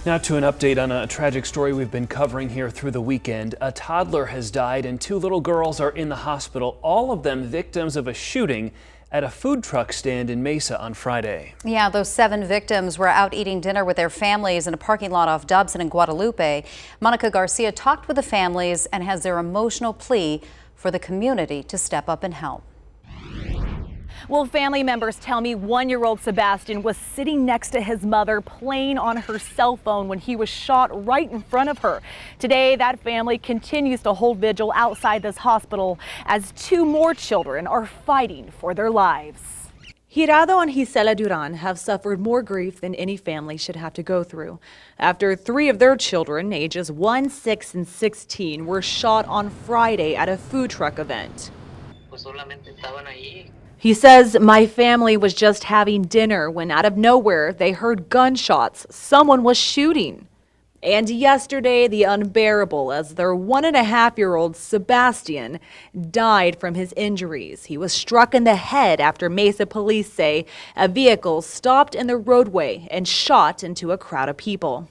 Now to an update on a tragic story we've been covering here through the weekend. A toddler has died and two little girls are in the hospital, all of them victims of a shooting at a food truck stand in Mesa on Friday. Yeah, those 7 victims were out eating dinner with their families in a parking lot off Dobson in Guadalupe. Monica Garcia talked with the families and has their emotional plea for the community to step up and help. Well, family members tell me 1-year-old Sebastian was sitting next to his mother playing on her cell phone when he was shot right in front of her. Today, that family continues to hold vigil outside this hospital as 2 more children are fighting for their lives. Hirado and Gisela Duran have suffered more grief than any family should have to go through after 3 of their children, ages 1, 6, and 16, were shot on Friday at a food truck event. He says, "My family was just having dinner when out of nowhere they heard gunshots. Someone was shooting." And yesterday, the unbearable as their 1.5-year-old Sebastian died from his injuries. He was struck in the head after Mesa police say a vehicle stopped in the roadway and shot into a crowd of people.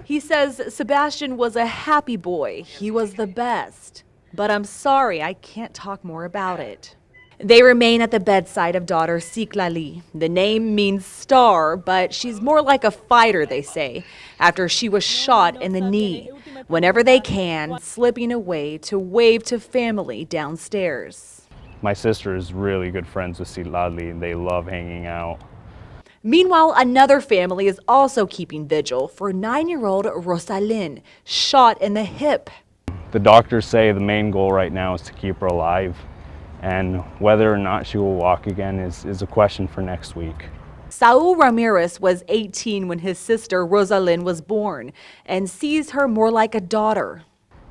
He says Sebastian was a happy boy. He was the best. But I'm sorry, I can't talk more about it. They remain at the bedside of daughter Citlali. The name means star, but she's more like a fighter, they say, after she was shot in the knee. Whenever they can, slipping away to wave to family downstairs. My sister is really good friends with Citlali and they love hanging out. Meanwhile, another family is also keeping vigil for 9-year-old Rosalyn, shot in the hip. The doctors say the main goal right now is to keep her alive, and whether or not she will walk again is a question for next week. Saul Ramirez was 18 when his sister Rosalyn was born and sees her more like a daughter.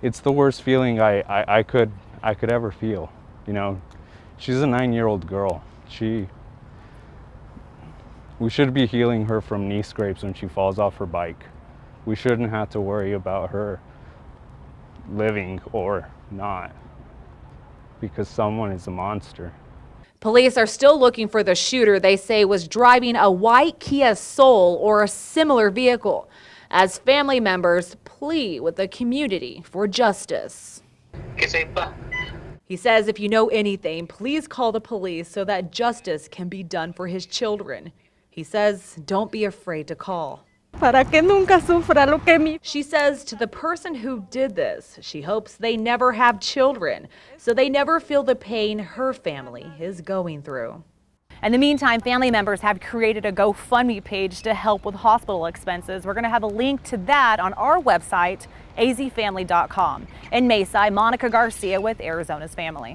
It's the worst feeling I could ever feel. You know, she's a 9-year-old girl. We should be healing her from knee scrapes when she falls off her bike. We shouldn't have to worry about her living or not because someone is a monster. Police are still looking for the shooter they say was driving a white Kia Soul or a similar vehicle as family members plead with the community for justice. He says if you know anything, please call the police so that justice can be done for his children. He says don't be afraid to call. She says to the person who did this, she hopes they never have children, so they never feel the pain her family is going through. In the meantime, family members have created a GoFundMe page to help with hospital expenses. We're going to have a link to that on our website, azfamily.com. In Mesa, I'm Monica Garcia with Arizona's Family.